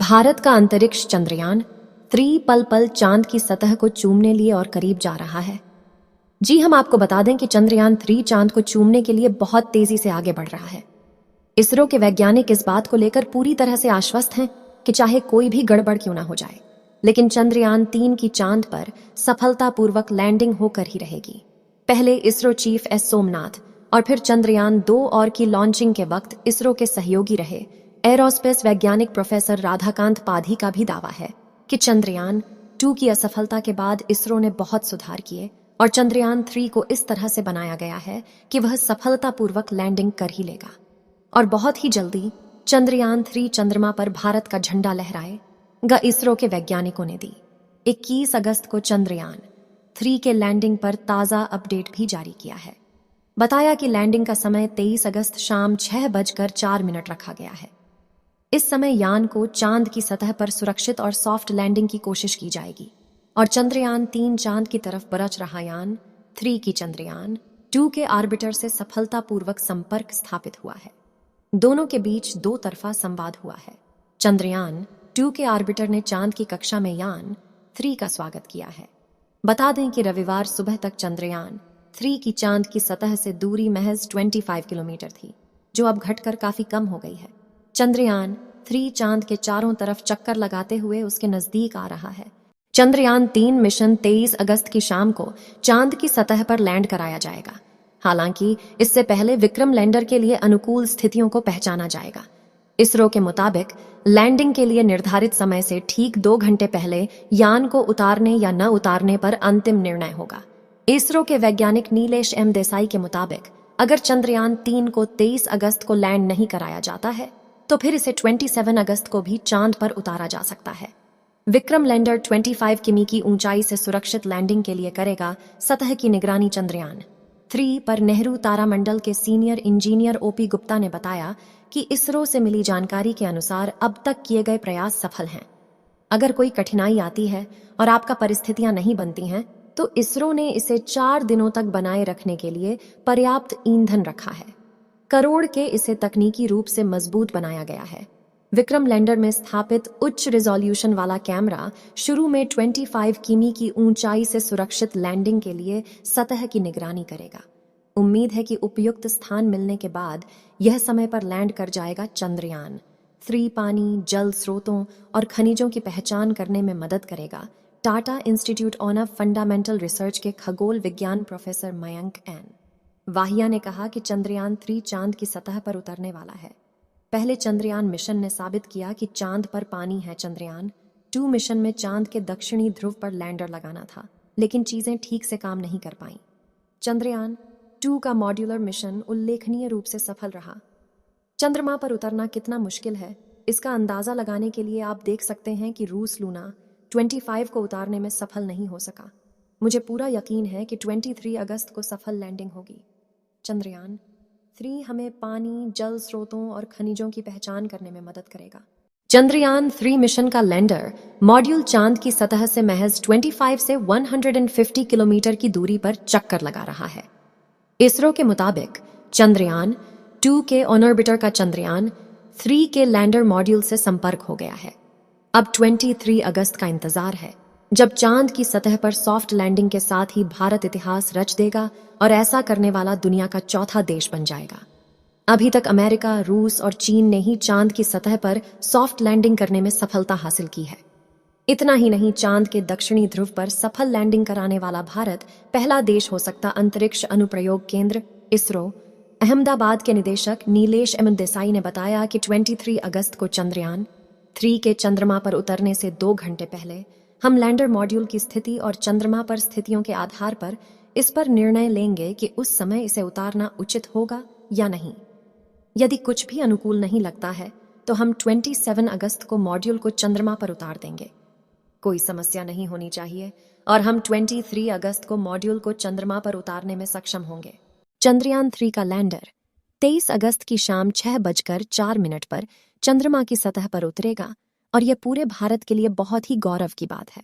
भारत का अंतरिक्ष चंद्रयान 3 पल पल चांद की सतह को चूमने लिए और करीब जा रहा है। जी हम आपको बता दें कि चंद्रयान 3 चांद को चूमने के लिए बहुत तेजी से आगे बढ़ रहा है। इसरो के वैज्ञानिक इस बात को लेकर पूरी तरह से आश्वस्त हैं कि चाहे कोई भी गड़बड़ क्यों ना हो जाए, लेकिन चंद्रयान 3 की चांद पर सफलतापूर्वक लैंडिंग होकर ही रहेगी। पहले इसरो चीफ एस सोमनाथ और फिर चंद्रयान 2 और की लॉन्चिंग के वक्त इसरो के सहयोगी रहे एरोस्पेस वैज्ञानिक प्रोफेसर राधाकांत पाधी का भी दावा है कि चंद्रयान 2 की असफलता के बाद इसरो ने बहुत सुधार किए और चंद्रयान 3 को इस तरह से बनाया गया है कि वह सफलतापूर्वक लैंडिंग कर ही लेगा और बहुत ही जल्दी चंद्रयान 3 चंद्रमा पर भारत का झंडा लहराएगा। इसरो के वैज्ञानिकों ने दी 21 अगस्त को चंद्रयान 3 के लैंडिंग पर ताज़ा अपडेट भी जारी किया है। बताया कि लैंडिंग का समय 23 अगस्त शाम 6:04 रखा गया है। इस समय यान को चांद की सतह पर सुरक्षित और सॉफ्ट लैंडिंग की कोशिश की जाएगी और चंद्रयान 3 चांद की तरफ बरच रहा यान 3 की चंद्रयान 2 के ऑर्बिटर से सफलतापूर्वक संपर्क स्थापित हुआ है। दोनों के बीच दो तरफा संवाद हुआ है। चंद्रयान 2 के ऑर्बिटर ने चांद की कक्षा में यान 3 का स्वागत किया है। बता दें कि रविवार सुबह तक चंद्रयान 3 की चांद की सतह से दूरी महज 25 किलोमीटर थी, जो अब घटकर काफी कम हो गई है। चंद्रयान 3 चांद के चारों तरफ चक्कर लगाते हुए उसके नजदीक आ रहा है। चंद्रयान 3 मिशन 23 अगस्त की शाम को चांद की सतह पर लैंड कराया जाएगा। हालांकि इससे पहले विक्रम लैंडर के लिए अनुकूल स्थितियों को पहचाना जाएगा। इसरो के मुताबिक लैंडिंग के लिए निर्धारित समय से ठीक 2 घंटे पहले यान को उतारने या न उतारने पर अंतिम निर्णय होगा। इसरो के वैज्ञानिक नीलेश एम देसाई के मुताबिक अगर चंद्रयान 3 को 23 अगस्त को लैंड नहीं कराया जाता है तो फिर इसे 27 अगस्त को भी चांद पर उतारा जा सकता है। विक्रम लैंडर 25 किमी की ऊंचाई से सुरक्षित लैंडिंग के लिए करेगा सतह की निगरानी। चंद्रयान 3 पर नेहरू तारामंडल के सीनियर इंजीनियर ओपी गुप्ता ने बताया कि इसरो से मिली जानकारी के अनुसार अब तक किए गए प्रयास सफल हैं। अगर कोई कठिनाई आती है और आपका परिस्थितियां नहीं बनती हैं तो इसरो ने इसे 4 दिनों तक बनाए रखने के लिए पर्याप्त ईंधन रखा है। करोड़ के इसे तकनीकी रूप से मजबूत बनाया गया है। विक्रम लैंडर में स्थापित उच्च रिजोल्यूशन वाला कैमरा शुरू में 25 किमी की ऊंचाई से सुरक्षित लैंडिंग के लिए सतह की निगरानी करेगा। उम्मीद है कि उपयुक्त स्थान मिलने के बाद यह समय पर लैंड कर जाएगा। चंद्रयान 3 पानी, जल स्रोतों और खनिजों की पहचान करने में मदद करेगा। Tata institute on fundamental research के खगोल विज्ञान प्रोफेसर मयंक एन वाहिया ने कहा कि चंद्रयान 3 चांद की सतह पर उतरने वाला है। पहले चंद्रयान मिशन ने साबित किया कि चांद पर पानी है। चंद्रयान 2 मिशन में चांद के दक्षिणी ध्रुव पर लैंडर लगाना था, लेकिन चीजें ठीक से काम नहीं कर पाईं। चंद्रयान 2 का मॉड्यूलर मिशन उल्लेखनीय रूप से सफल रहा। चंद्रमा पर उतरना कितना मुश्किल है, इसका अंदाजा लगाने के लिए आप देख सकते हैं कि रूस लूना 25 को उतारने में सफल नहीं हो सका। मुझे पूरा यकीन है कि 23 अगस्त को सफल लैंडिंग होगी। चंद्रयान 3 हमें पानी, जल स्रोतों और खनिजों की पहचान करने में मदद करेगा। चंद्रयान 3 मिशन का लैंडर मॉड्यूल चांद की सतह से महज 25 से 150 किलोमीटर की दूरी पर चक्कर लगा रहा है। इसरो के मुताबिक चंद्रयान 2 के ऑर्बिटर का चंद्रयान 3 के लैंडर मॉड्यूल से संपर्क हो गया है। अब 23 अगस्त का इंतजार है, जब चांद की सतह पर सॉफ्ट लैंडिंग के साथ ही भारत इतिहास रच देगा और ऐसा करने वाला दुनिया का चौथा देश बन जाएगा। अभी तक अमेरिका, रूस और चीन ने ही चांद की सतह पर सॉफ्ट लैंडिंग करने में सफलता हासिल की है। इतना ही नहीं, चांद के दक्षिणी ध्रुव पर सफल लैंडिंग कराने वाला भारत पहला देश हो सकता। अंतरिक्ष अनुप्रयोग केंद्र इसरो अहमदाबाद के निदेशक नीलेश एम देसाई ने बताया कि 23 अगस्त को चंद्रयान 3 के चंद्रमा पर उतरने से 2 घंटे पहले हम लैंडर मॉड्यूल की स्थिति और चंद्रमा पर स्थितियों के आधार पर इस पर निर्णय लेंगे कि उस समय इसे उतारना उचित होगा या नहीं। यदि कुछ भी अनुकूल नहीं लगता है तो हम 27 अगस्त को मॉड्यूल को चंद्रमा पर उतार देंगे। कोई समस्या नहीं होनी चाहिए और हम 23 अगस्त को मॉड्यूल को चंद्रमा पर उतारने में सक्षम होंगे। चंद्रयान 3 का लैंडर 23 अगस्त की शाम 6:04 पर चंद्रमा की सतह पर उतरेगा और यह पूरे भारत के लिए बहुत ही गौरव की बात है।